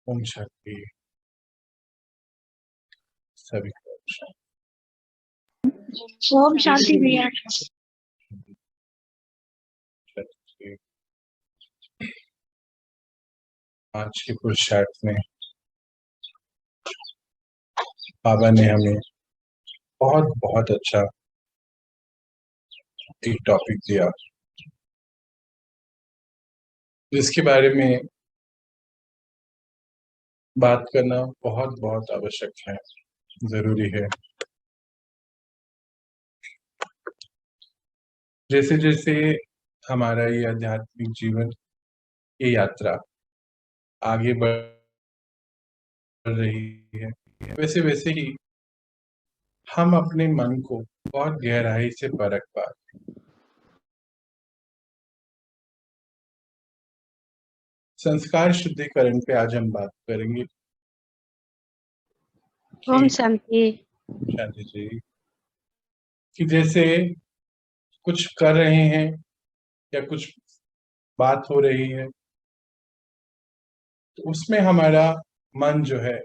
ओम शांति। सभी को ओम ओम शांति भैया। शांति। आज के पुरुषार्थ में बाबा ने हमें बहुत बहुत अच्छा एक टॉपिक दिया, जिसके बारे में बात करना बहुत बहुत आवश्यक है, जरूरी है। जैसे जैसे हमारा ये आध्यात्मिक जीवन, ये यात्रा आगे बढ़ रही है, वैसे वैसे ही हम अपने मन को बहुत गहराई से परख पा रहे हैं। संस्कार शुद्धिकरण पे आज हम बात करेंगे ओम कि शांति। शांति जी, कि जैसे कुछ कर रहे हैं या कुछ बात हो रही है, तो उसमें हमारा मन जो है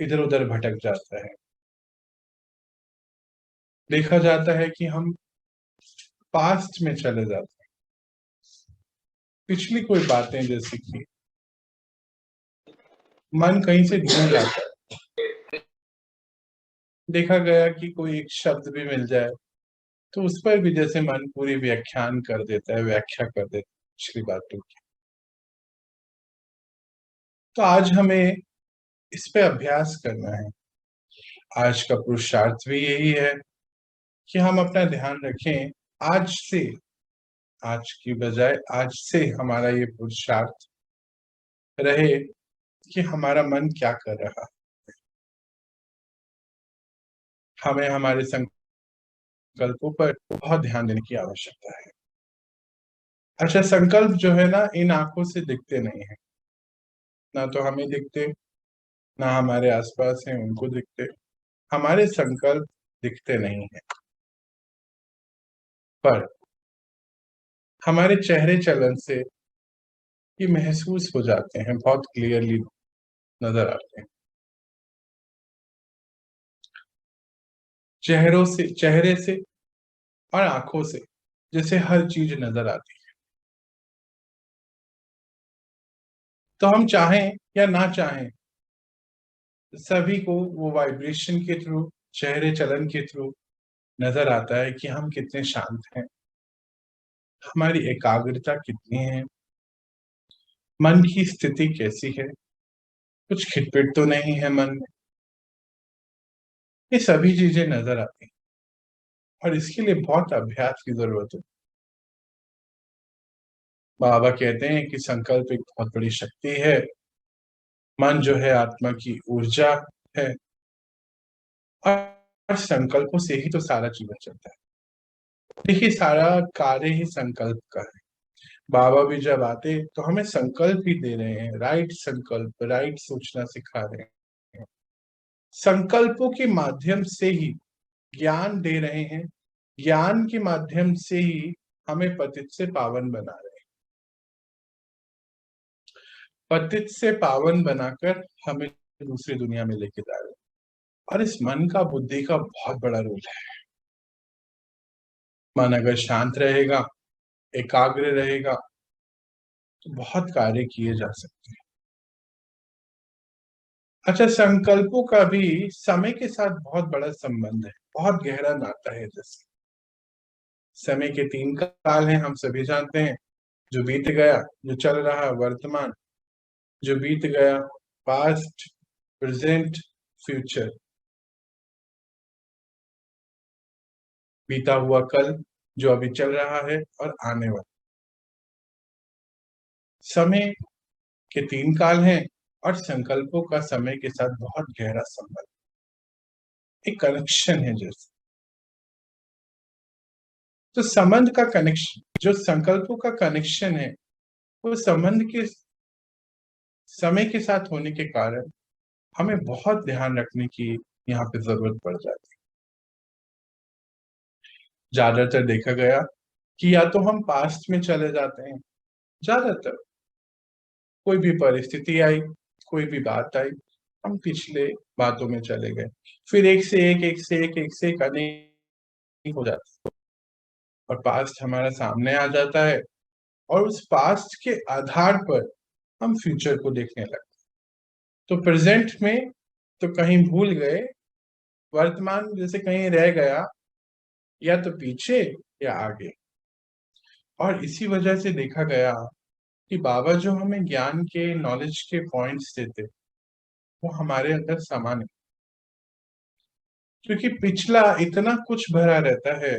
इधर उधर भटक जाता है। देखा जाता है कि हम पास्ट में चले जाते हैं, पिछली कोई बातें, जैसे कि मन कहीं से जुड़ जाता है। देखा गया कि कोई एक शब्द भी मिल जाए तो उस पर भी जैसे मन पूरी व्याख्यान कर देता है, व्याख्या कर देता है पिछली बातों की। तो आज हमें इस पे अभ्यास करना है। आज का पुरुषार्थ भी यही है कि हम अपना ध्यान रखें। आज से, आज की बजाय आज से हमारा ये पुरुषार्थ रहे कि हमारा मन क्या कर रहा है। हमें हमारे संकल्पों पर बहुत ध्यान देने की आवश्यकता है। अच्छा, संकल्प जो है ना, इन आंखों से दिखते नहीं है, ना तो हमें दिखते, ना हमारे आसपास हैं उनको दिखते। हमारे संकल्प दिखते नहीं है, पर हमारे चेहरे चलन से ये महसूस हो जाते हैं, बहुत क्लियरली नजर आते हैं। चेहरों से, चेहरे से और आंखों से जैसे हर चीज नजर आती है। तो हम चाहें या ना चाहें, सभी को वो वाइब्रेशन के थ्रू, चेहरे चलन के थ्रू नजर आता है कि हम कितने शांत हैं, हमारी एकाग्रता कितनी है, मन की स्थिति कैसी है, कुछ खिटपिट तो नहीं है मन में। ये सभी चीजें नजर आती हैं और इसके लिए बहुत अभ्यास की जरूरत है। बाबा कहते हैं कि संकल्प एक बहुत बड़ी शक्ति है। मन जो है आत्मा की ऊर्जा है, और संकल्पों से ही तो सारा जीवन चलता है। देखिए, सारा कार्य ही संकल्प का है। बाबा भी जब आते तो हमें संकल्प ही दे रहे हैं, राइट संकल्प, राइट सोचना सिखा रहे हैं। संकल्पों के माध्यम से ही ज्ञान दे रहे हैं, ज्ञान के माध्यम से ही हमें पतित से पावन बना रहे हैं, पतित से पावन बनाकर हमें दूसरी दुनिया में लेके जा रहे हैं। और इस मन का, बुद्धि का बहुत बड़ा रोल है। मन अगर शांत रहेगा, एकाग्र रहेगा, तो बहुत कार्य किए जा सकते हैं। अच्छा, संकल्पों का भी समय के साथ बहुत बड़ा संबंध है, बहुत गहरा नाता है। जैसे समय के तीन काल हैं, हम सभी जानते हैं। जो बीत गया, जो चल रहा वर्तमान, जो बीत गया पास्ट, प्रेजेंट, फ्यूचर। बीता हुआ कल, जो अभी चल रहा है, और आने वाला समय के तीन काल हैं। और संकल्पों का समय के साथ बहुत गहरा संबंध, एक कनेक्शन है जैसे। तो संबंध का कनेक्शन, जो संकल्पों का कनेक्शन है, वो संबंध के समय के साथ होने के कारण हमें बहुत ध्यान रखने की यहाँ पे जरूरत पड़ जाती है। ज्यादातर देखा गया कि या तो हम पास्ट में चले जाते हैं, ज्यादातर कोई भी परिस्थिति आई, कोई भी बात आई, हम पिछले बातों में चले गए, फिर एक से एक अनेक हो जाता है और पास्ट हमारा सामने आ जाता है और उस पास्ट के आधार पर हम फ्यूचर को देखने लगते हैं। तो प्रेजेंट में तो कहीं भूल गए, वर्तमान जैसे कहीं रह गया, या तो पीछे या आगे। और इसी वजह से देखा गया कि बाबा जो हमें ज्ञान के, नॉलेज के पॉइंट्स देते, वो हमारे अंदर समा नहीं, क्योंकि पिछला इतना कुछ भरा रहता है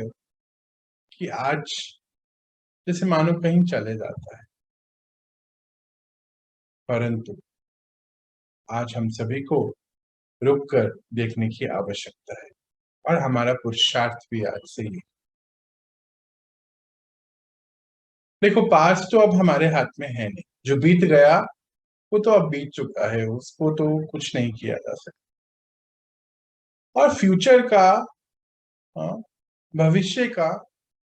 कि आज जैसे मानो कहीं चले जाता है, परंतु आज हम सभी को रुक कर देखने की आवश्यकता है और हमारा पुरुषार्थ भी आज से ही। देखो, पास तो अब हमारे हाथ में है नहीं, जो बीत गया वो तो अब बीत चुका है, उसको तो कुछ नहीं किया जा सकता। और फ्यूचर का, भविष्य का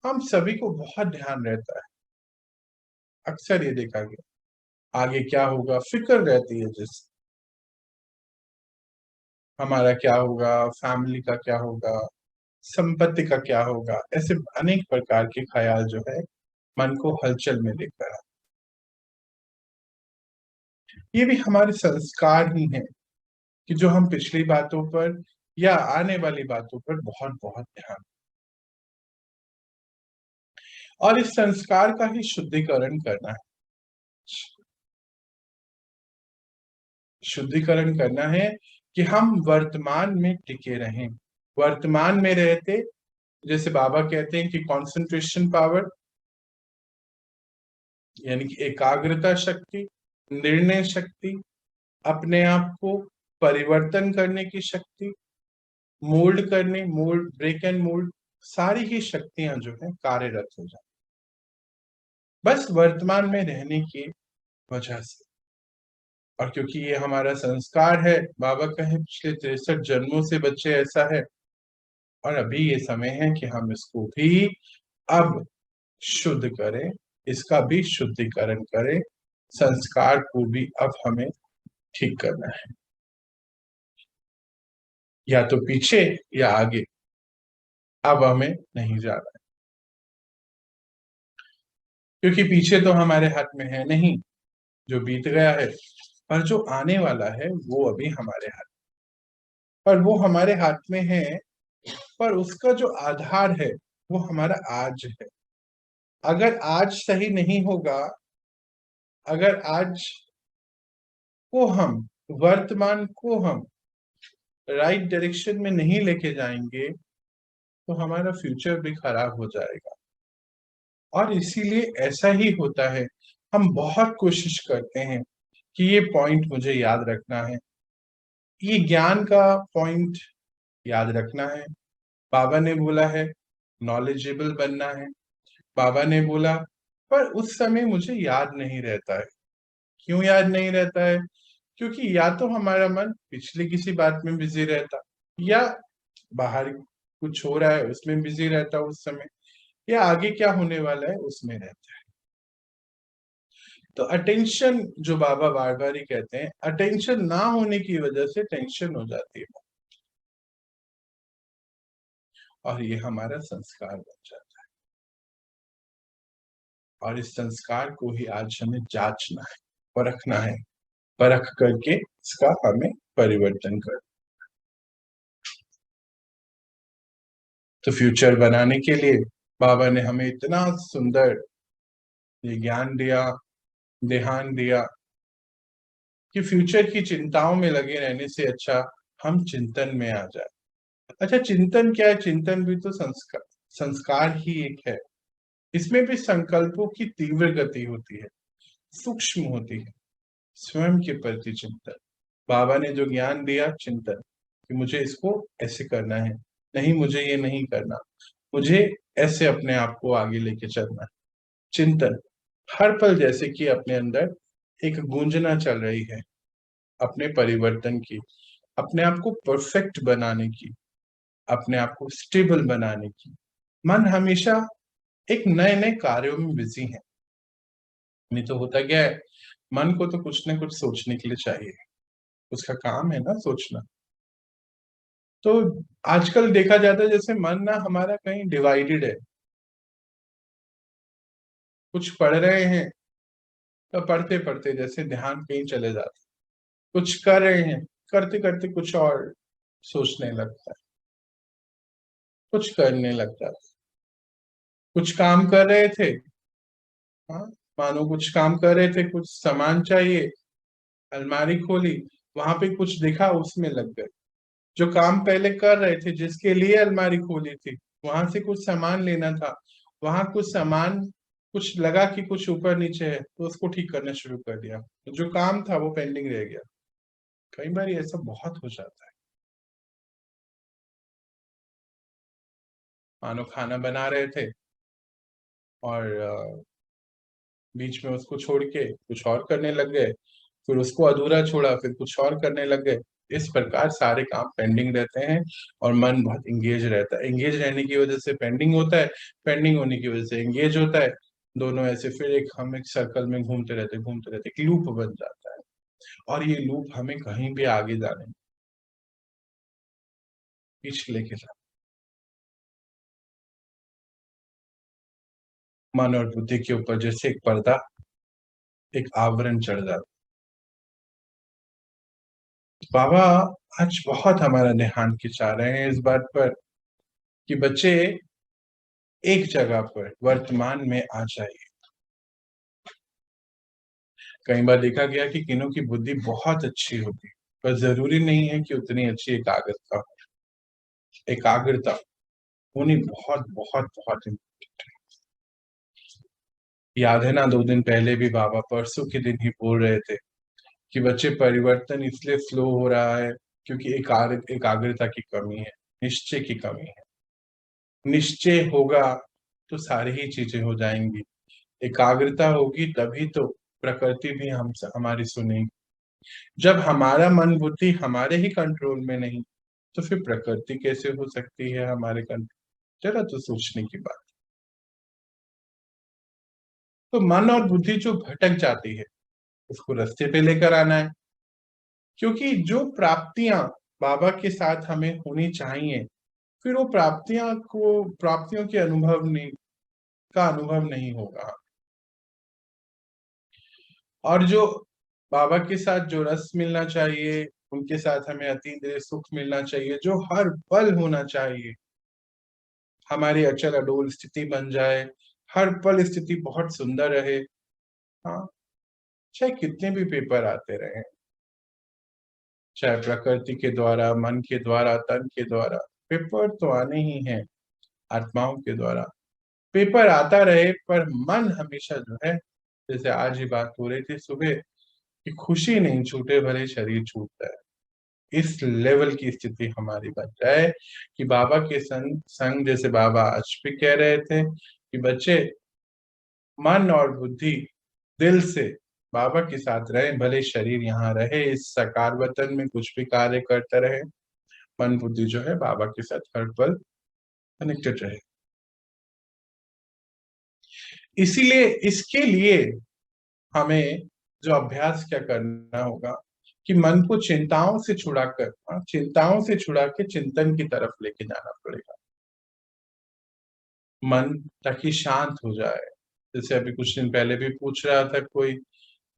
हम सभी को बहुत ध्यान रहता है। अक्सर ये देखा गया, आगे क्या होगा फिक्र रहती है, जैसे हमारा क्या होगा, फैमिली का क्या होगा, संपत्ति का क्या होगा, ऐसे अनेक प्रकार के ख्याल जो है मन को हलचल में लेकर आते। ये भी हमारे संस्कार ही हैं कि जो हम पिछली बातों पर या आने वाली बातों पर बहुत बहुत ध्यान, और इस संस्कार का ही शुद्धिकरण करना है। शुद्धिकरण करना है कि हम वर्तमान में टिके रहें, वर्तमान में रहते, जैसे बाबा कहते हैं कि कंसंट्रेशन पावर, यानी कि एकाग्रता शक्ति, निर्णय शक्ति, अपने आप को परिवर्तन करने की शक्ति, मोल्ड करने, मोल्ड, ब्रेक एंड मोल्ड, सारी ही शक्तियां जो है कार्यरत हो जाए, बस वर्तमान में रहने की वजह से। और क्योंकि ये हमारा संस्कार है, बाबा कहे पिछले 63 जन्मों से बच्चे ऐसा है, और अभी ये समय है कि हम इसको भी अब शुद्ध करें, इसका भी शुद्धिकरण करें, संस्कार को भी अब हमें ठीक करना है, या तो पीछे या आगे, अब हमें नहीं जाना है, क्योंकि पीछे तो हमारे हाथ में है नहीं, जो बीत गया है, पर जो आने वाला है वो अभी हमारे हाथ, पर वो हमारे हाथ में है, पर उसका जो आधार है वो हमारा आज है। अगर आज सही नहीं होगा, अगर आज को हम, वर्तमान को हम राइट डायरेक्शन में नहीं लेके जाएंगे, तो हमारा फ्यूचर भी खराब हो जाएगा। और इसीलिए ऐसा ही होता है, हम बहुत कोशिश करते हैं कि ये पॉइंट मुझे याद रखना है, ये ज्ञान का पॉइंट याद रखना है। बाबा ने बोला है नॉलेजेबल बनना है, बाबा ने बोला, पर उस समय मुझे याद नहीं रहता है। क्यों याद नहीं रहता है? क्योंकि या तो हमारा मन पिछली किसी बात में बिजी रहता, या बाहर कुछ हो रहा है उसमें बिजी रहता उस समय, या आगे क्या होने वाला है उसमें रहता है। तो अटेंशन, जो बाबा बार बार ही कहते हैं, अटेंशन ना होने की वजह से टेंशन हो जाती है, और ये हमारा संस्कार बन जाता है। और इस संस्कार को ही आज हमें जांचना है, परखना है, परख करके इसका हमें परिवर्तन कर। तो फ्यूचर बनाने के लिए बाबा ने हमें इतना सुंदर ये ज्ञान दिया, ध्यान दिया, कि फ्यूचर की चिंताओं में लगे रहने से अच्छा हम चिंतन में आ जाए। अच्छा, चिंतन क्या है? चिंतन भी तो संस्कार, संस्कार ही एक है। इसमें भी संकल्पों की तीव्र गति होती है, सूक्ष्म होती है, स्वयं के प्रति चिंतन। बाबा ने जो ज्ञान दिया, चिंतन, कि मुझे इसको ऐसे करना है, नहीं मुझे ये नहीं करना, मुझे ऐसे अपने आप को आगे लेके चलना है। चिंतन हर पल जैसे कि अपने अंदर एक गूंजना चल रही है, अपने परिवर्तन की, अपने आप को परफेक्ट बनाने की, अपने आप को स्टेबल बनाने की। मन हमेशा एक नए नए कार्यों में बिजी है। नहीं तो होता क्या है, मन को तो कुछ न कुछ सोचने के लिए चाहिए, उसका काम है ना सोचना। तो आजकल देखा जाता है जैसे मन ना हमारा कहीं डिवाइडेड है। कुछ पढ़ रहे हैं तो पढ़ते पढ़ते जैसे ध्यान कहीं चले जाता है, कुछ कर रहे हैं, करते करते कुछ और सोचने लगता है, कुछ करने लगता है। कुछ काम कर रहे थे, हाँ, मानो कुछ काम कर रहे थे, कुछ सामान चाहिए, अलमारी खोली, वहां पे कुछ दिखा, उसमें लग गए। जो काम पहले कर रहे थे, जिसके लिए अलमारी खोली थी, वहां से कुछ सामान लेना था, वहां कुछ सामान, कुछ लगा कि कुछ ऊपर नीचे है, तो उसको ठीक करना शुरू कर दिया। जो काम था वो पेंडिंग रह गया। कई बार ऐसा बहुत हो जाता है। मानो खाना बना रहे थे और बीच में उसको छोड़ के कुछ और करने लग गए, फिर उसको अधूरा छोड़ा, फिर कुछ और करने लग गए। इस प्रकार सारे काम पेंडिंग रहते हैं और मन बहुत इंगेज रहता है। इंगेज रहने की वजह से पेंडिंग होता है, पेंडिंग होने की वजह से इंगेज होता है। दोनों ऐसे फिर हम एक सर्कल में घूमते रहते, एक लूप बन जाता है। और ये लूप हमें कहीं भी आगे जाने, पीछे लेके जाता है। मन और बुद्धि के ऊपर जैसे एक पर्दा, एक आवरण चढ़ जाता है। बाबा आज बहुत हमारा ध्यान खिंचा रहे हैं इस बात पर कि बच्चे एक जगह पर वर्तमान में आ जाइए। कई बार देखा गया कि किन्हों की बुद्धि बहुत अच्छी होती, पर जरूरी नहीं है कि उतनी अच्छी एकाग्रता एकाग्रता होनी बहुत बहुत बहुत इम्पोर्टेंट है। याद है ना, 2 दिन पहले भी बाबा परसों के दिन ही बोल रहे थे कि बच्चे परिवर्तन इसलिए स्लो हो रहा है क्योंकि एकाग्रता की कमी है, निश्चय की कमी है। निश्चय होगा तो सारी ही चीजें हो जाएंगी। एकाग्रता होगी तभी तो प्रकृति भी हम हमारी सुनेगी। जब हमारा मन बुद्धि हमारे ही कंट्रोल में नहीं, तो फिर प्रकृति कैसे हो सकती है हमारे कंट्रोल? जरा तो सोचने की बात। तो मन और बुद्धि जो भटक जाती है, उसको रास्ते पे लेकर आना है। क्योंकि जो प्राप्तियां बाबा के साथ हमें होनी चाहिए, फिर वो प्राप्तियों के अनुभव नहीं का अनुभव नहीं होगा। और जो बाबा के साथ जो रस मिलना चाहिए, उनके साथ हमें अतीन्द्रिय सुख मिलना चाहिए, जो हर पल होना चाहिए, हमारी अचल अडोल स्थिति बन जाए, हर पल स्थिति बहुत सुंदर रहे। हाँ, चाहे कितने भी पेपर आते रहे, चाहे प्रकृति के द्वारा, मन के द्वारा, तन के द्वारा, पेपर तो आने ही हैं। आत्माओं के द्वारा पेपर आता रहे, पर मन हमेशा जो है, जैसे आज ही बात हो रही थी सुबह, कि खुशी नहीं छूटे भले शरीर छूट जाए। इस लेवल की स्थिति हमारी बन जाए कि बाबा के संग संग, जैसे बाबा आज भी कह रहे थे कि बच्चे मन और बुद्धि दिल से बाबा के साथ रहे, भले शरीर यहाँ रहे, इस साकार वतन में कुछ भी कार्य करता रहे, मन बुद्धि जो है बाबा के साथ हर पल कनेक्टेड रहे। इसीलिए इसके लिए हमें जो अभ्यास क्या करना होगा कि मन को चिंताओं से छुड़ाकर, चिंताओं से छुड़ा के चिंतन की तरफ लेके जाना पड़ेगा। मन ताकि शांत हो जाए। जैसे अभी कुछ दिन पहले भी पूछ रहा था कोई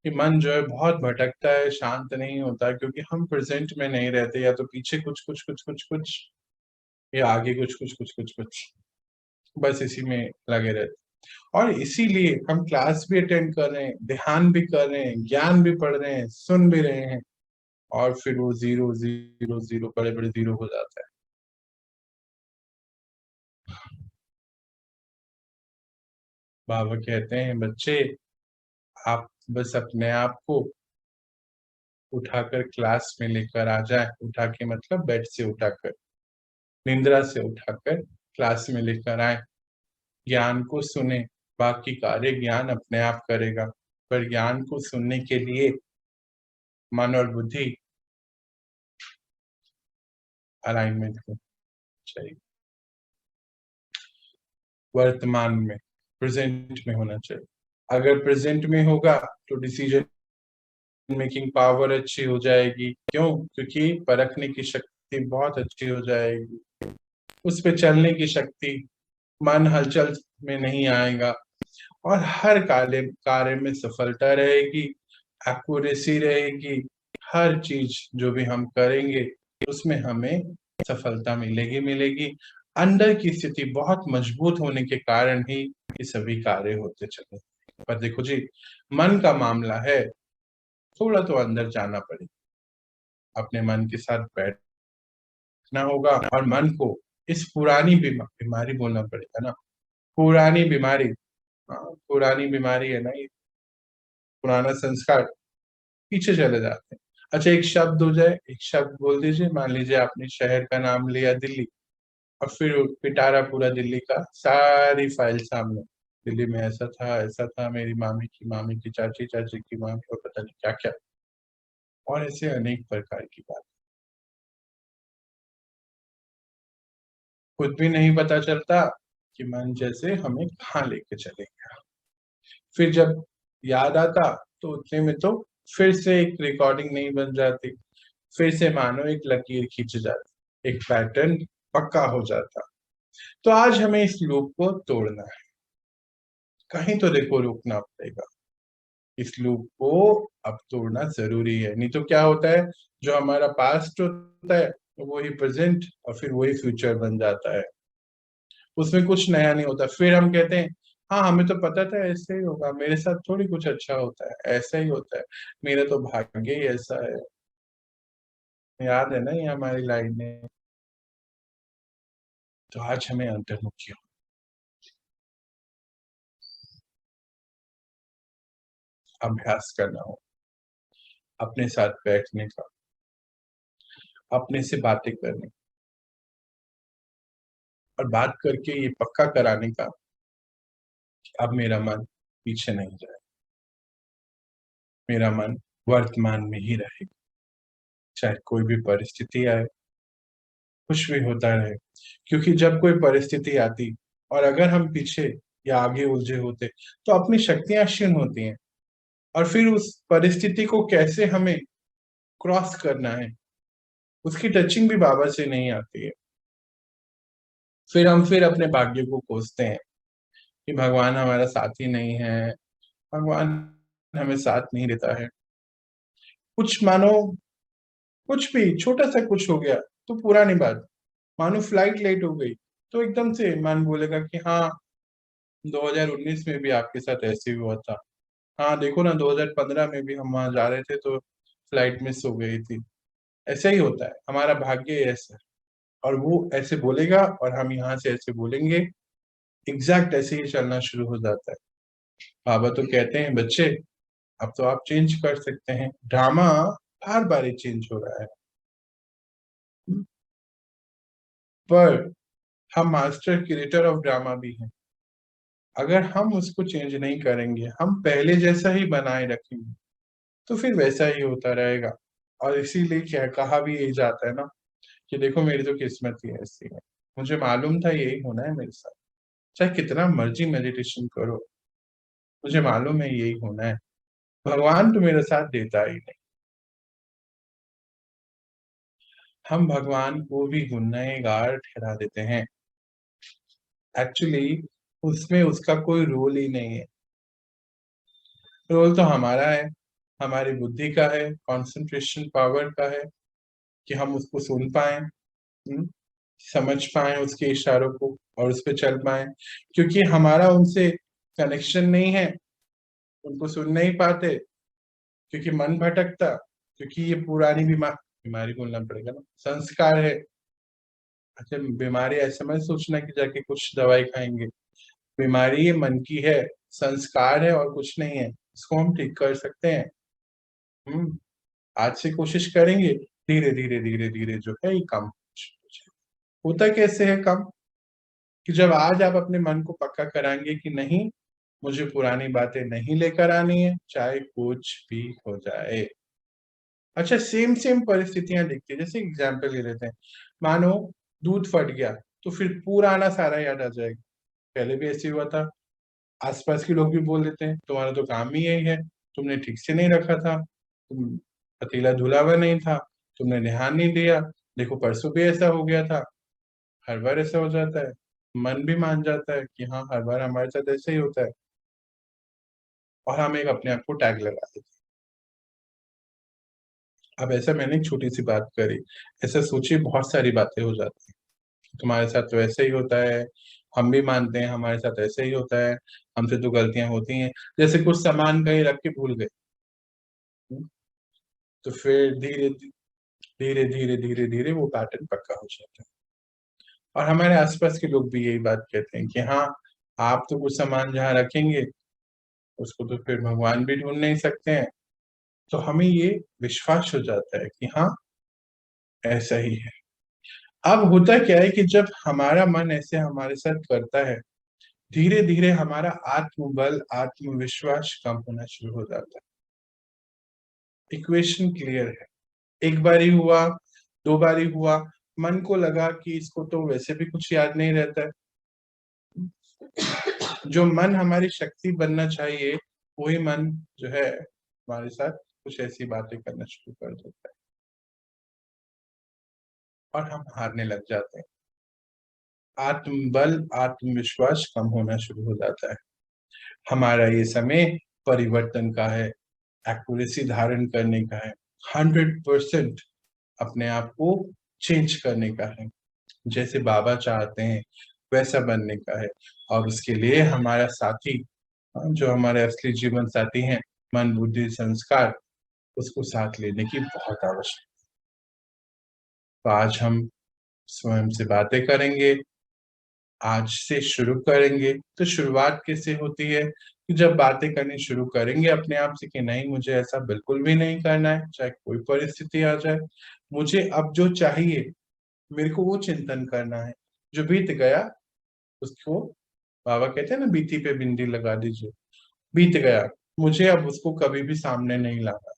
कि मन जो है बहुत भटकता है, शांत नहीं होता, क्योंकि हम प्रेजेंट में नहीं रहते, या तो पीछे कुछ कुछ कुछ कुछ कुछ, या आगे कुछ कुछ कुछ कुछ कुछ, बस इसी में लगे रहते। और इसीलिए हम क्लास भी अटेंड कर रहे हैं, ध्यान भी कर रहे हैं, ज्ञान भी पढ़ रहे हैं, सुन भी रहे हैं, और फिर वो जीरो जीरो जीरो बड़े बड़े जीरो हो जाता है। बाबा कहते हैं बच्चे, आप बस अपने आप को उठाकर क्लास में लेकर आ जाए। उठा के मतलब बेड से उठाकर, निंद्रा से उठाकर क्लास में लेकर आए, ज्ञान को सुने। बाकी कार्य ज्ञान अपने आप करेगा, पर ज्ञान को सुनने के लिए मन और बुद्धि अलाइनमेंट होनी चाहिए, वर्तमान में, प्रेजेंट में होना चाहिए। अगर प्रेजेंट में होगा तो डिसीजन मेकिंग पावर अच्छी हो जाएगी। क्यों? क्योंकि परखने की शक्ति बहुत अच्छी हो जाएगी, उस पे चलने की शक्ति, मन हलचल में नहीं आएगा, और हर कार्य में सफलता रहेगी, एक्यूरेसी रहेगी। हर चीज जो भी हम करेंगे उसमें हमें सफलता मिलेगी मिलेगी। अंदर की स्थिति बहुत मजबूत होने के कारण ही ये सभी कार्य होते चले। पर देखो जी, मन का मामला है, थोड़ा तो अंदर जाना पड़ेगा, अपने मन के साथ बैठना होगा, और मन को इस पुरानी बीमारी बोलना पड़ेगा ना, पुरानी बीमारी, हाँ, पुरानी बीमारी है ना ये, पुराना संस्कार, पीछे चले जाते हैं। अच्छा, एक शब्द हो जाए, एक शब्द बोल दीजिए, मान लीजिए आपने शहर का नाम लिया दिल्ली, और फिर पिटारा पूरा दिल्ली का, सारी फाइल सामने, दिल्ली में ऐसा था, मेरी मामी की चाची, चाची की मामी, और पता नहीं क्या क्या, और ऐसे अनेक प्रकार की बात। खुद भी नहीं पता चलता कि मन जैसे हमें कहाँ लेके चलेगा। फिर जब याद आता तो उतने में तो फिर से एक रिकॉर्डिंग नहीं बन जाती, फिर से मानो एक लकीर खींच जाती, एक पैटर्न पक्का हो जाता। तो आज हमें इस लूप को तोड़ना है, कहीं तो देखो रुकना पड़ेगा। इस लूप को अब तोड़ना जरूरी है, नहीं तो क्या होता है, जो हमारा पास्ट होता है वही प्रेजेंट, और फिर वही फ्यूचर बन जाता है, उसमें कुछ नया नहीं होता। फिर हम कहते हैं, हाँ हमें तो पता था ऐसे ही होगा, मेरे साथ थोड़ी कुछ अच्छा होता है, ऐसा ही होता है, मेरा तो भाग्य ही ऐसा है। याद है ना ये हमारी लाइन में। तो आज हमें अंतर्मुखी अभ्यास करना हो, अपने साथ बैठने का, अपने से बातें करने, और बात करके ये पक्का कराने का कि अब मेरा मन पीछे नहीं जाए, मेरा मन वर्तमान में ही रहेगा, चाहे कोई भी परिस्थिति आए, कुछ भी होता रहे। क्योंकि जब कोई परिस्थिति आती और अगर हम पीछे या आगे उलझे होते, तो अपनी शक्तियां क्षीण होती हैं, और फिर उस परिस्थिति को कैसे हमें क्रॉस करना है, उसकी टचिंग भी बाबा से नहीं आती है। फिर अपने भाग्य को कोसते हैं कि भगवान हमारा साथी नहीं है, भगवान हमें साथ नहीं देता है। कुछ मानो, कुछ भी छोटा सा कुछ हो गया तो पुरानी बात, मानो फ्लाइट लेट हो गई, तो एकदम से मन बोलेगा कि हाँ 2019 में भी आपके साथ ऐसे ही हुआ था, हाँ देखो ना 2015 में भी हम वहां जा रहे थे तो फ्लाइट मिस हो गई थी। ऐसा ही होता है, हमारा भाग्य ऐसा है। और वो ऐसे बोलेगा और हम यहाँ से ऐसे बोलेंगे, एग्जैक्ट ऐसे ही चलना शुरू हो जाता है। बाबा तो कहते हैं बच्चे, अब तो आप चेंज कर सकते हैं, ड्रामा हर बार ही चेंज हो रहा है, पर हम मास्टर क्रिएटर ऑफ ड्रामा भी हैं। अगर हम उसको चेंज नहीं करेंगे, हम पहले जैसा ही बनाए रखेंगे, तो फिर वैसा ही होता रहेगा। और इसीलिए क्या कहा भी यही जाता है ना, कि देखो मेरी तो किस्मत ही ऐसी है, मुझे मालूम था यही होना है मेरे साथ, चाहे कितना मर्जी मेडिटेशन करो, मुझे मालूम है यही होना है, भगवान तो मेरा साथ देता ही नहीं। हम भगवान को भी गुनहगार ठहरा देते हैं, एक्चुअली उसमें उसका कोई रोल ही नहीं है। रोल तो हमारा है, हमारी बुद्धि का है, कंसंट्रेशन पावर का है, कि हम उसको सुन पाए, समझ पाए उसके इशारों को, और उस पर चल पाए। क्योंकि हमारा उनसे कनेक्शन नहीं है, उनको सुन नहीं पाते, क्योंकि मन भटकता, क्योंकि ये पुरानी बीमारी बोलना पड़ेगा ना, संस्कार है। अच्छा, बीमारी ऐसे मत सोचना कि जाके कुछ दवाई खाएंगे, बीमारी ये मन की है, संस्कार है, और कुछ नहीं है, इसको हम ठीक कर सकते हैं। हम्म आज से कोशिश करेंगे, धीरे धीरे धीरे धीरे जो है ये कम होता कैसे है कम, कि जब आज आप अपने मन को पक्का कराएंगे कि नहीं, मुझे पुरानी बातें नहीं लेकर आनी है, चाहे कुछ भी हो जाए। अच्छा, सेम सेम परिस्थितियां दिखती है, जैसे एग्जाम्पल ले लेते हैं, मानो दूध फट गया, तो फिर पुराना सारा याद आ जाएगा, पहले भी ऐसे हुआ था। आसपास के लोग भी बोल देते हैं तुम्हारा तो काम ही यही है, तुमने ठीक से नहीं रखा था, तुम पतीला धुला हुआ नहीं था, तुमने ध्यान नहीं दिया, देखो परसों भी ऐसा हो गया था। हर बार ऐसा हो जाता है। मन भी मान जाता है कि हाँ, हर बार हमारे साथ ऐसे ही होता है, और हम एक अपने आप को टैग लगा देते हैं। अब ऐसा मैंने एक छोटी सी बात करी, ऐसा सोचिए बहुत सारी बातें हो जाती हैं। तुम्हारे साथ तो ऐसे ही होता है, हम भी मानते हैं हमारे साथ ऐसे ही होता है, हमसे तो गलतियां होती हैं। जैसे कुछ सामान कहीं रख के भूल गए, तो फिर धीरे धीरे धीरे धीरे धीरे वो पैटर्न पक्का हो जाता है। और हमारे आसपास के लोग भी यही बात कहते हैं कि हाँ, आप तो कुछ सामान जहाँ रखेंगे उसको तो फिर भगवान भी ढूंढ नहीं सकते हैं। तो हमें ये विश्वास हो जाता है कि हाँ, ऐसा ही है। अब होता क्या है कि जब हमारा मन ऐसे हमारे साथ करता है, धीरे धीरे हमारा आत्मबल, आत्मविश्वास कम होना शुरू हो जाता है। इक्वेशन क्लियर है। एक बार ही हुआ, दो बार ही हुआ, मन को लगा कि इसको तो वैसे भी कुछ याद नहीं रहता है। जो मन हमारी शक्ति बनना चाहिए, वही मन जो है हमारे साथ कुछ ऐसी बातें करना शुरू कर देता है, और हम हारने लग जाते हैं। आत्मबल, आत्मविश्वास कम होना शुरू हो जाता है। हमारा ये समय परिवर्तन का है, एक्यूरेसी धारण करने का है, 100% अपने आप को चेंज करने का है, जैसे बाबा चाहते हैं वैसा बनने का है। और उसके लिए हमारा साथी, जो हमारे असली जीवन साथी हैं, मन बुद्धि संस्कार, उसको साथ लेने की बहुत आवश्यकता है। तो आज हम स्वयं से बातें करेंगे, आज से शुरू करेंगे। तो शुरुआत कैसे होती है कि जब बातें करनी शुरू करेंगे अपने आप से कि नहीं, मुझे ऐसा बिल्कुल भी नहीं करना है, चाहे कोई परिस्थिति आ जाए। मुझे अब जो चाहिए, मेरे को वो चिंतन करना है। जो बीत गया उसको, बाबा कहते हैं ना, बीती पे बिंदी लगा दीजिए। बीत गया, मुझे अब उसको कभी भी सामने नहीं लाना।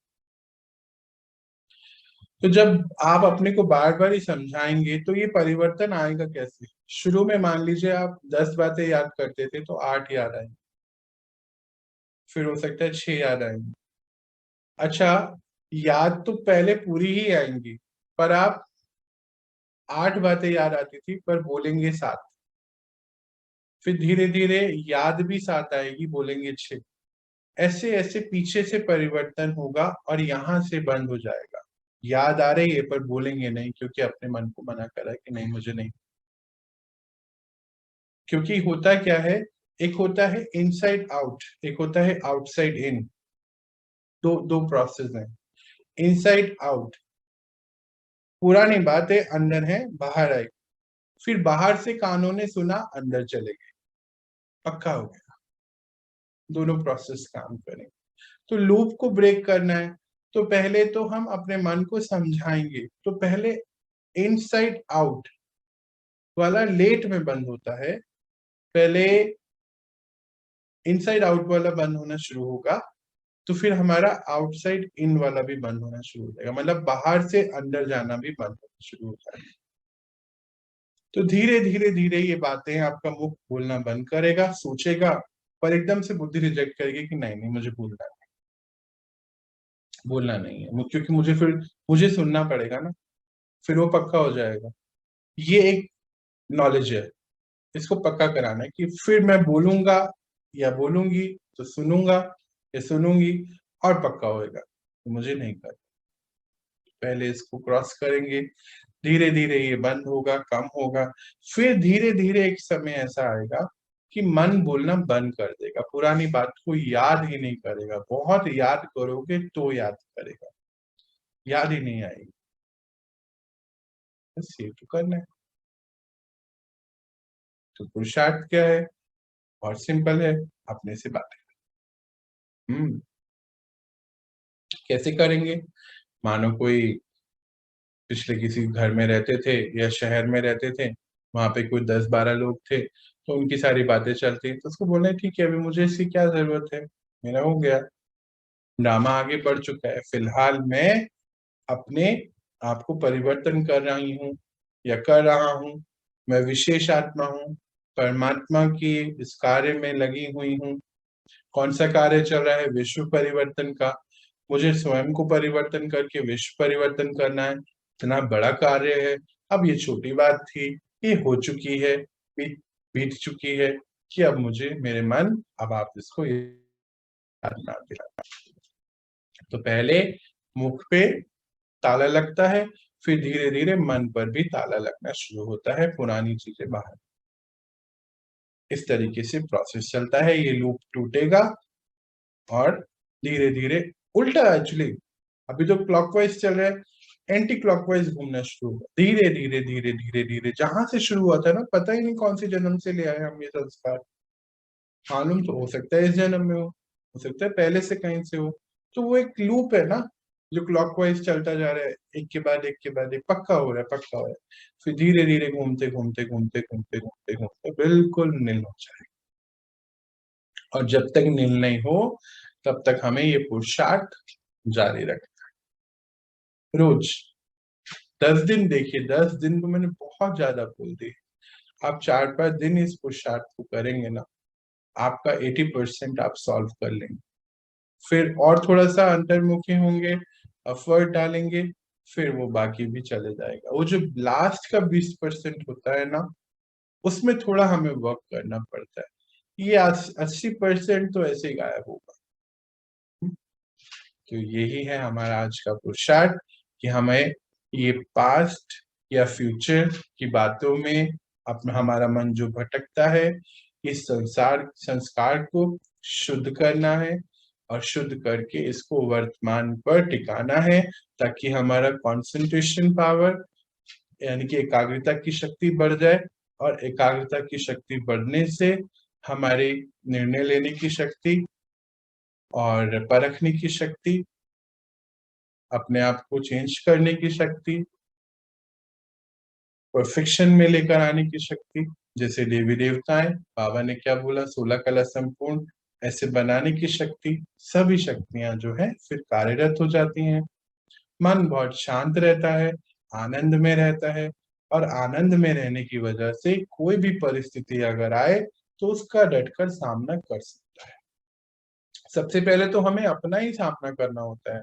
तो जब आप अपने को बार बार ही समझाएंगे तो ये परिवर्तन आएगा कैसे? शुरू में मान लीजिए आप 10 बातें याद करते थे तो 8 याद आएंगी, फिर हो सकता है 6 याद आएंगी। अच्छा, याद तो पहले पूरी ही आएंगी, पर आप 8 बातें याद आती थी पर बोलेंगे 7। फिर धीरे धीरे याद भी 7 आएगी, बोलेंगे 6। ऐसे ऐसे पीछे से परिवर्तन होगा और यहाँ से बंद हो जाएगा। याद आ रही है पर बोलेंगे नहीं, क्योंकि अपने मन को मना करा है कि नहीं, मुझे नहीं। क्योंकि होता क्या है, एक होता है इनसाइड आउट, एक होता है आउटसाइड इन। दो दो प्रोसेस हैं। इनसाइड आउट, पुरानी बातें अंदर है, बाहर आई। फिर बाहर से कानों ने सुना, अंदर चले गए, पक्का हो गया। दोनों प्रोसेस काम करें। तो लूप को ब्रेक करना है, तो पहले तो हम अपने मन को समझाएंगे। तो पहले इनसाइड आउट वाला लेट में बंद होता है, पहले इनसाइड आउट वाला बंद होना शुरू होगा, तो फिर हमारा आउटसाइड इन वाला भी बंद होना शुरू हो जाएगा, मतलब बाहर से अंदर जाना भी बंद होना शुरू हो जाएगा। तो धीरे धीरे धीरे ये बातें आपका मुख बोलना बंद करेगा, सोचेगा, पर एकदम से बुद्धि रिजेक्ट करेगी कि नहीं नहीं, मुझे बोलना नहीं है, क्योंकि मुझे फिर मुझे सुनना पड़ेगा ना, फिर वो पक्का हो जाएगा। ये एक नॉलेज है, इसको पक्का कराना है कि फिर मैं बोलूंगा या बोलूंगी तो सुनूंगा या सुनूंगी, और पक्का होएगा तो मुझे नहीं कर। पहले इसको क्रॉस करेंगे, धीरे धीरे ये बंद होगा, कम होगा। फिर धीरे धीरे एक समय ऐसा आएगा कि मन बोलना बंद कर देगा, पुरानी बात को याद ही नहीं करेगा। बहुत याद करोगे तो याद करेगा, याद ही नहीं आएगी। बस ये तो करना है। तो पुरुषार्थ क्या है? बहुत सिंपल है, अपने से बात है। कैसे करेंगे? मानो कोई पिछले किसी घर में रहते थे या शहर में रहते थे, वहां पे कोई 10-12 लोग थे, तो उनकी सारी बातें चलती, तो उसको बोलना ठीक है, अभी मुझे इसकी क्या जरूरत है, मेरा हो गया, ड्रामा आगे बढ़ चुका है। फिलहाल मैं अपने आप को परिवर्तन कर रही हूँ या कर रहा हूँ। मैं विशेष आत्मा हूँ, परमात्मा की इस कार्य में लगी हुई हूँ। कौन सा कार्य चल रहा है? विश्व परिवर्तन का। मुझे स्वयं को परिवर्तन करके विश्व परिवर्तन करना है। इतना बड़ा कार्य है। अब ये छोटी बात थी, ये हो चुकी है, बीत चुकी है, कि अब मुझे मेरे मन, अब आप इसको याद ना दिलाना। तो पहले मुख पे ताला लगता है, फिर धीरे धीरे मन पर भी ताला लगना शुरू होता है, पुरानी चीजें बाहर। इस तरीके से प्रोसेस चलता है। ये लूप टूटेगा और धीरे धीरे उल्टा, एक्चुअली अभी तो क्लॉकवाइज चल रहा है, एंटी क्लॉकवाइज घूमना शुरू हुआ। धीरे धीरे धीरे धीरे धीरे जहां से शुरू हुआ था ना, पता ही नहीं कौन से जन्म से ले आए हम ये संस्कार। मालूम तो हो सकता है इस जन्म में हो सकता है पहले से कहीं से हो। तो वो एक लूप है ना, जो क्लॉकवाइज चलता जा रहा है, एक के बाद एक के बाद एक, पक्का हो रहा है, पक्का हो रहा है। फिर धीरे धीरे घूमते घूमते घूमते घूमते घूमते घूमते बिल्कुल नील हो जाएगा। और जब तक नील नहीं हो तब तक हमें ये पुरुषार्थ जारी रखना है। रोज 10 दिन देखिए, 10 दिन तो मैंने बहुत ज्यादा बोल दी। आप 4-5 दिन इस पुरुषार्थ को करेंगे ना, आपका 80% आप सॉल्व कर लेंगे। फिर और थोड़ा सा अंतर्मुखी होंगे, एफर्ट डालेंगे, फिर वो बाकी भी चले जाएगा। वो जो लास्ट का 20% होता है ना, उसमें थोड़ा हमें वर्क करना पड़ता है। ये 80% तो ऐसे ही गायब होगा। तो यही है हमारा आज का पुरुषार्थ, कि हमें ये पास्ट या फ्यूचर की बातों में अपना हमारा मन जो भटकता है, इस संस्कार को शुद्ध करना है, और शुद्ध करके इसको वर्तमान पर टिकाना है, ताकि हमारा कंसंट्रेशन पावर यानी कि एकाग्रता की शक्ति बढ़ जाए। और एकाग्रता की शक्ति बढ़ने से हमारी निर्णय लेने की शक्ति और परखने की शक्ति, अपने आप को चेंज करने की शक्ति, परफेक्शन में लेकर आने की शक्ति, जैसे देवी देवताएं, बाबा ने क्या बोला, 16 कला संपूर्ण, ऐसे बनाने की शक्ति, सभी शक्तियां जो है फिर कार्यरत हो जाती हैं। मन बहुत शांत रहता है, आनंद में रहता है, और आनंद में रहने की वजह से कोई भी परिस्थिति अगर आए तो उसका डटकर सामना कर सकता है। सबसे पहले तो हमें अपना ही सामना करना होता है,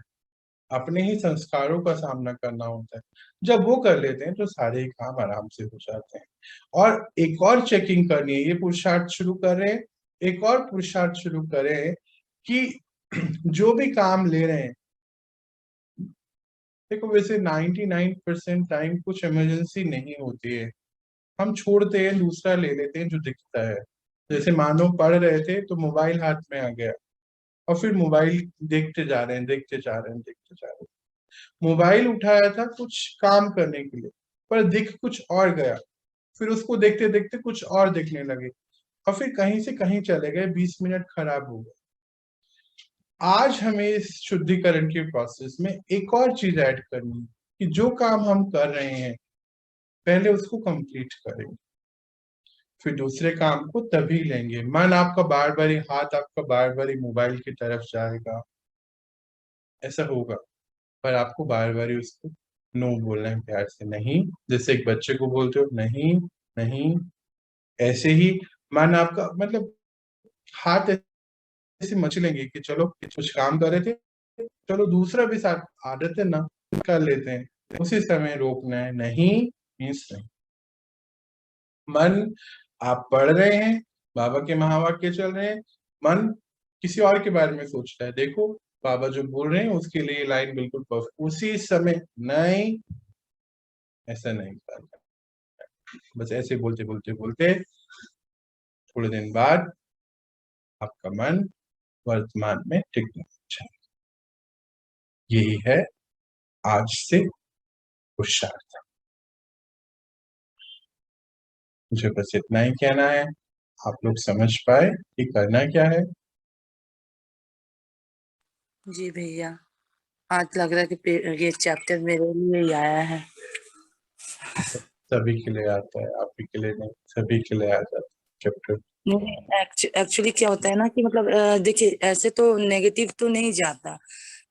अपने ही संस्कारों का सामना करना होता है। जब वो कर लेते हैं तो सारे ही काम आराम से हो जाते हैं। और एक और चेकिंग करनी है, ये पुरुषार्थ शुरू कर रहे हैं, एक और पुरुषार्थ शुरू करें कि जो भी काम ले रहे हैं, देखो वैसे 99% टाइम कुछ इमरजेंसी नहीं होती है, हम छोड़ते हैं, दूसरा ले लेते हैं जो दिखता है। जैसे मानो पढ़ रहे थे तो मोबाइल हाथ में आ गया, और फिर मोबाइल देखते जा रहे हैं, देखते जा रहे हैं, देखते जा रहे हैं। मोबाइल उठाया था कुछ काम करने के लिए, पर दिख कुछ और गया, फिर उसको देखते देखते कुछ और देखने लगे, और फिर कहीं से कहीं चले गए, 20 मिनट खराब हो गए। आज हमें इस शुद्धिकरण के प्रोसेस में एक और चीज ऐड करनी है, कि जो काम हम कर रहे हैं पहले उसको कंप्लीट करेंगे, फिर दूसरे काम को तभी लेंगे। मन आपका बार बार, हाथ आपका बार बार मोबाइल की तरफ जाएगा, ऐसा होगा, पर आपको बार बार उसको नो बोलना है, प्यार से नहीं, जैसे एक बच्चे को बोलते हो नहीं नहीं। ऐसे ही मन आपका, मतलब हाथ ऐसे मचलेंगे कि चलो कुछ काम कर रहे थे, चलो दूसरा भी साथ, आदत है ना, कर लेते हैं, उसी समय रोकना है, नहीं मीन्स नहीं। मन, आप पढ़ रहे हैं, बाबा के महावाक्य चल रहे हैं, मन किसी और के बारे में सोच रहा है, देखो बाबा जो बोल रहे हैं उसके लिए लाइन बिल्कुल परफेक्ट, उसी समय नहीं, ऐसा नहीं करना। बस ऐसे बोलते बोलते बोलते थोड़े दिन बाद आपका मन वर्तमान में टिकना चाहिए। यही है आज से पुरुषार्थ। मुझे बस इतना ही कहना है, आप लोग समझ पाए कि करना क्या है। जी भैया, आज लग रहा है कि ये चैप्टर मेरे लिए ही आया है। सभी के लिए आता है, आप ही के लिए नहीं, सभी के लिए आ जाता है चैप्टर। एक्चुअली क्या होता है ना कि मतलब देखिए, ऐसे तो नेगेटिव तो नहीं जाता,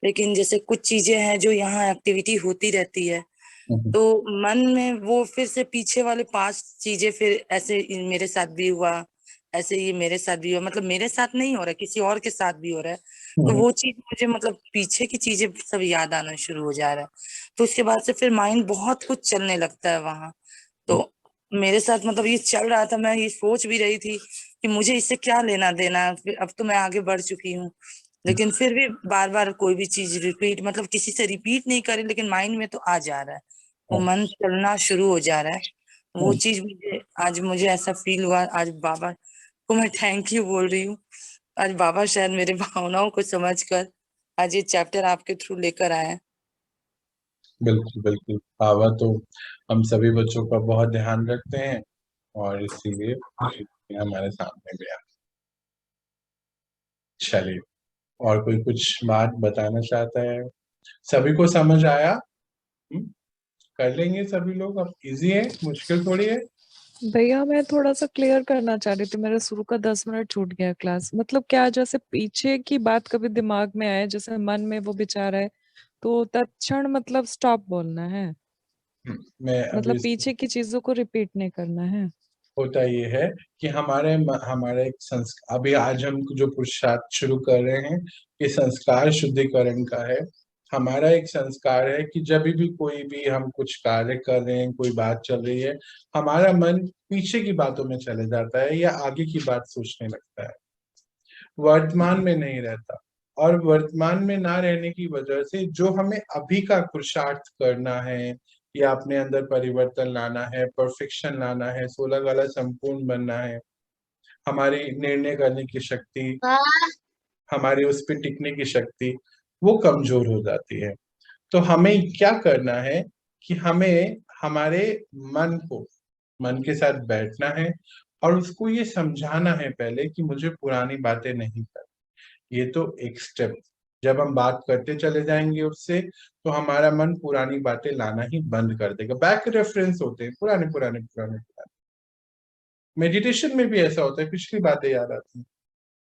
लेकिन जैसे कुछ चीजें हैं जो यहाँ एक्टिविटी होती रहती है, तो मन में वो फिर से पीछे वाले 5 चीजें, फिर ऐसे मेरे साथ भी हुआ, ऐसे ये मेरे साथ भी हुआ, मतलब मेरे साथ नहीं हो रहा है, किसी और के साथ भी हो रहा है, तो वो चीज मुझे मतलब पीछे की चीजें सब याद आना शुरू हो जा रहा है। तो उसके बाद से फिर माइंड बहुत कुछ चलने लगता है वहां। तो मेरे साथ मतलब ये चल रहा था, मैं ये सोच भी रही थी कि मुझे इससे क्या लेना देना, फिर अब तो मैं आगे बढ़ चुकी हूँ। लेकिन फिर भी बार बार कोई भी चीज रिपीट, मतलब किसी से रिपीट नहीं करे लेकिन माइंड में तो आ जा रहा है, वो मन चलना शुरू हो जा रहा है। वो चीज मुझे आज मुझे ऐसा फील हुआ, आज बाबा को मैं थैंक यू बोल रही हूँ। आज बाबा शायद मेरे भावनाओं को समझकर आज ये चैप्टर आपके थ्रू लेकर आए हैं। बिल्कुल बिल्कुल, बाबा तो हम सभी बच्चों का बहुत ध्यान रखते हैं और इसीलिए ये हमारे सामने भी आ। चलिए, और कोई कुछ बात बताना चाहता है? सभी को समझ आया? कर लेंगे सभी लोग, अब इजी है, मुश्किल थोड़ी है। भैया मैं थोड़ा सा क्लियर करना चाह रही थी, मेरा शुरू का 10 मिनट छूट गया क्लास। मतलब क्या जैसे पीछे की बात कभी दिमाग में आए, जैसे मन में वो विचार है, तो तत्क्षण मतलब स्टॉप बोलना है? मैं मतलब अभी पीछे की चीजों को रिपीट नहीं करना है? होता ये है कि हमारे एक संस्कार, अभी आज हम जो पुरुषार्थ शुरू कर रहे हैं, ये संस्कार शुद्धिकरण का है। हमारा एक संस्कार है कि जब भी कोई भी हम कुछ कार्य कर रहे हैं, कोई बात चल रही है, हमारा मन पीछे की बातों में चले जाता है या आगे की बात सोचने लगता है, वर्तमान में नहीं रहता। और वर्तमान में ना रहने की वजह से जो हमें अभी का पुरुषार्थ करना है या अपने अंदर परिवर्तन लाना है, परफेक्शन लाना है, 16 कला संपूर्ण बनना है, हमारी निर्णय करने की शक्ति, हमारी उस पर टिकने की शक्ति, वो कमजोर हो जाती है। तो हमें क्या करना है कि हमें हमारे मन के साथ बैठना है और उसको ये समझाना है पहले कि मुझे पुरानी बातें नहीं करनी। ये तो एक स्टेप, जब हम बात करते चले जाएंगे उससे, तो हमारा मन पुरानी बातें लाना ही बंद कर देगा। बैक रेफरेंस होते हैं पुराने पुराने पुराने पुराने। मेडिटेशन में भी ऐसा होता है, पिछली बातें याद आती हैं।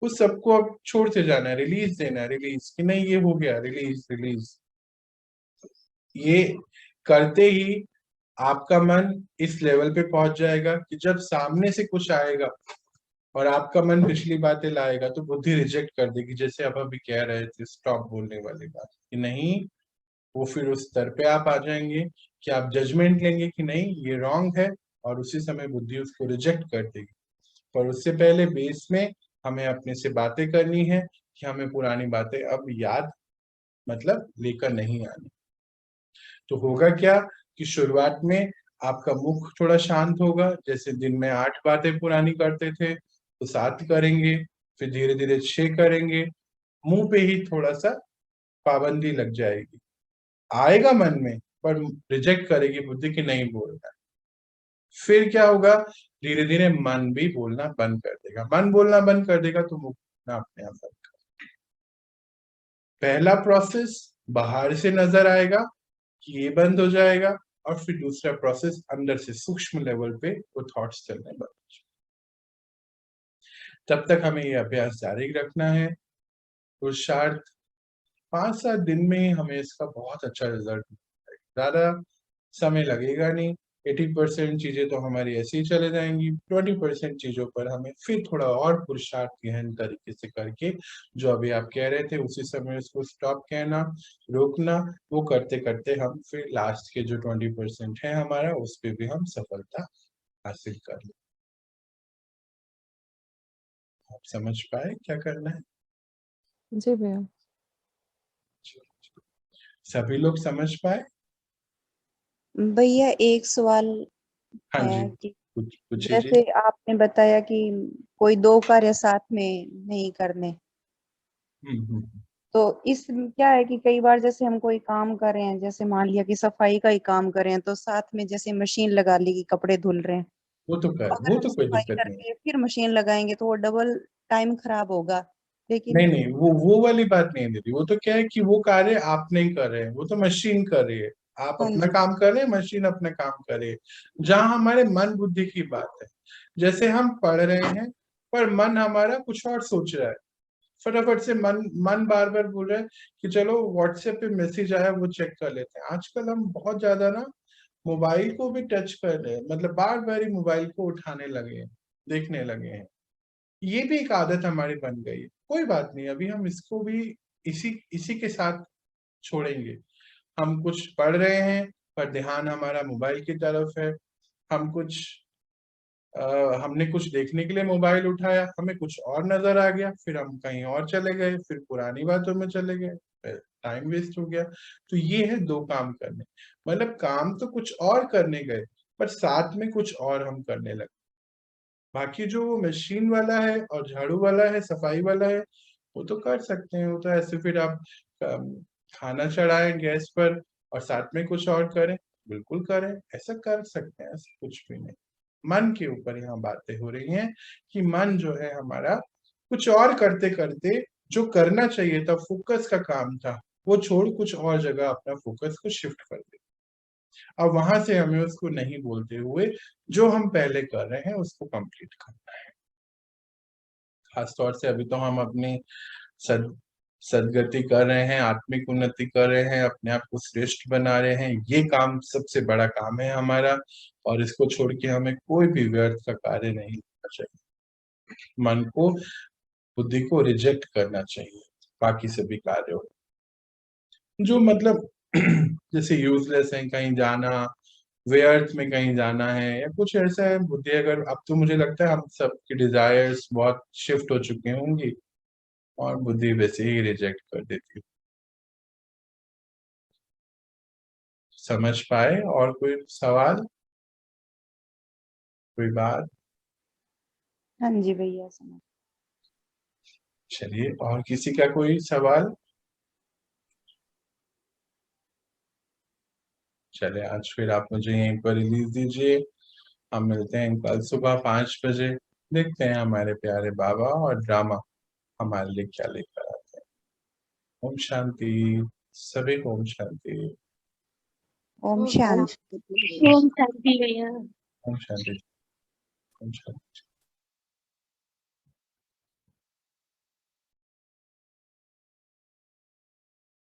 उस सबको अब छोड़ते जाना है, रिलीज देना है, रिलीज कि नहीं ये हो गया, रिलीज रिलीज। ये करते ही आपका मन इस लेवल पे पहुंच जाएगा कि जब सामने से कुछ आएगा और आपका मन पिछली बातें लाएगा, तो बुद्धि रिजेक्ट कर देगी। जैसे आप अभी कह रहे थे स्टॉप बोलने वाली बात, कि नहीं, वो फिर उस स्तर पे आप आ जाएंगे कि आप जजमेंट लेंगे कि नहीं ये रॉन्ग है, और उसी समय बुद्धि उसको रिजेक्ट कर देगी। पर उससे पहले बेस में हमें अपने से बातें करनी है कि हमें पुरानी बातें अब याद, मतलब लेकर नहीं आनी। तो होगा क्या कि शुरुआत में आपका मुख थोड़ा शांत होगा, जैसे दिन में 8 बातें पुरानी करते थे तो 7 करेंगे, फिर धीरे धीरे 6 करेंगे। मुंह पे ही थोड़ा सा पाबंदी लग जाएगी, आएगा मन में, पर रिजेक्ट करेगी बुद्धि कि नहीं बोलना। फिर क्या होगा, धीरे धीरे मन भी बोलना बंद कर देगा। मन बोलना बंद कर देगा तो मुख ना अपने आप बंद कर। पहला प्रोसेस बाहर से नजर आएगा कि ये बंद हो जाएगा, और फिर दूसरा प्रोसेस अंदर से सूक्ष्म लेवल पे वो थॉट्स चलने बंद हो जाएंगे। तब तक हमें ये अभ्यास जारी रखना है। पुरुषार्थ 5-7 दिन में ही हमें इसका बहुत अच्छा रिजल्ट मिलेगा, ज्यादा समय लगेगा नहीं। 80% चीजें तो हमारी ऐसे ही चले जाएंगी, 20% चीजों पर हमें फिर थोड़ा और पुरुषार्थ गहन तरीके से करके, जो अभी आप कह रहे थे उसी समय उसको स्टॉप कहना, रोकना, वो करते करते हम फिर लास्ट के जो 20% है हमारा, उस पे भी हम सफलता हासिल कर लें। आप समझ पाए क्या करना है? जी भैया। सभी लोग समझ पाए? भैया एक सवाल हाँ जी, है कि कुछ पूछिए जी। जैसे आपने बताया कि कोई दो कार्य साथ में नहीं करने, हम्म। तो इस क्या है कि कई बार जैसे हम कोई काम कर रहे हैं, जैसे मान लिया कि सफाई का ही काम कर रहे हैं, तो साथ में जैसे मशीन लगा ली कि कपड़े धुल रहे हैं, तो अगर वो हम तो कोई सफाई दिक्कत नहीं। करके फिर मशीन लगाएंगे तो वो डबल टाइम खराब होगा। लेकिन नहीं नहीं, वो वाली बात नहीं है दीदी। वो तो क्या है कि वो कार्य आप नहीं कर रहे हैं, वो तो मशीन कर रही है। आप हाँ अपना जी। काम कर रहे हैं, मशीन अपना काम कर रही है। जहां हमारे मन बुद्धि की बात है, जैसे हम पढ़ रहे हैं पर मन हमारा कुछ और सोच रहा है, फटाफट से मन मन बार बार बोल रहा है कि चलो व्हाट्सएप पे मैसेज आया वो चेक कर लेते हैं। आजकल हम बहुत ज्यादा ना मोबाइल को भी टच कर रहे हैं, मतलब बार बार ही मोबाइल को उठाने लगे हैं, देखने लगे हैं। ये भी एक आदत हमारी बन गई है। कोई बात नहीं, अभी हम इसको भी इसी के साथ छोड़ेंगे। हम कुछ पढ़ रहे हैं पर ध्यान हमारा मोबाइल की तरफ है, हमने कुछ देखने के लिए मोबाइल उठाया, हमें कुछ और नजर आ गया, फिर हम कहीं और चले गए, फिर पुरानी बातों में चले गए, टाइम वेस्ट हो गया। तो ये है दो काम करने, मतलब काम तो कुछ और करने गए पर साथ में कुछ और हम करने लगे। बाकी जो वो मशीन वाला है और झाड़ू वाला है, सफाई वाला है, वो तो कर सकते हैं। वो तो ऐसे फिर आप खाना चढ़ाएं गैस पर और साथ में कुछ और करें, बिल्कुल करें, ऐसा कर सकते हैं, ऐसा कुछ भी नहीं। मन के ऊपर यहाँ बातें हो रही हैं कि मन जो है हमारा कुछ और करते करते जो करना चाहिए था, फोकस का काम था, वो छोड़ कुछ और जगह अपना फोकस को शिफ्ट कर दे। अब वहां से हमें उसको नहीं बोलते हुए जो हम पहले कर रहे हैं उसको कंप्लीट करना है। खासतौर से अभी तो हम अपनी सदगति कर रहे हैं, आत्मिक उन्नति कर रहे हैं, अपने आप को श्रेष्ठ बना रहे हैं। ये काम सबसे बड़ा काम है हमारा, और इसको छोड़ के हमें कोई भी व्यर्थ का कार्य नहीं करना चाहिए। मन को, बुद्धि को रिजेक्ट करना चाहिए बाकी सभी कार्यों जो मतलब जैसे यूजलेस है, कहीं जाना, व्यर्थ में कहीं जाना है या कुछ ऐसा है। बुद्धि अगर, अब तो मुझे लगता है हम सबकी डिजायर्स बहुत शिफ्ट हो चुके होंगी और बुद्धि वैसे ही रिजेक्ट कर देती है। समझ पाए? और कोई सवाल, कोई बात? हाँ जी भैया समझ। चलिए, और किसी का कोई सवाल? चले, आज फिर आप मुझे यहीं पर रिलीज दीजिए। हम मिलते हैं कल सुबह 5 बजे। देखते हैं हमारे प्यारे बाबा और ड्रामा हमारे लिए क्या लेकर आते हैं। ओम शांति, सभी को ओम शांति। ओम शांति। ओम शांति भैया। ओम शांति। ओम शांति।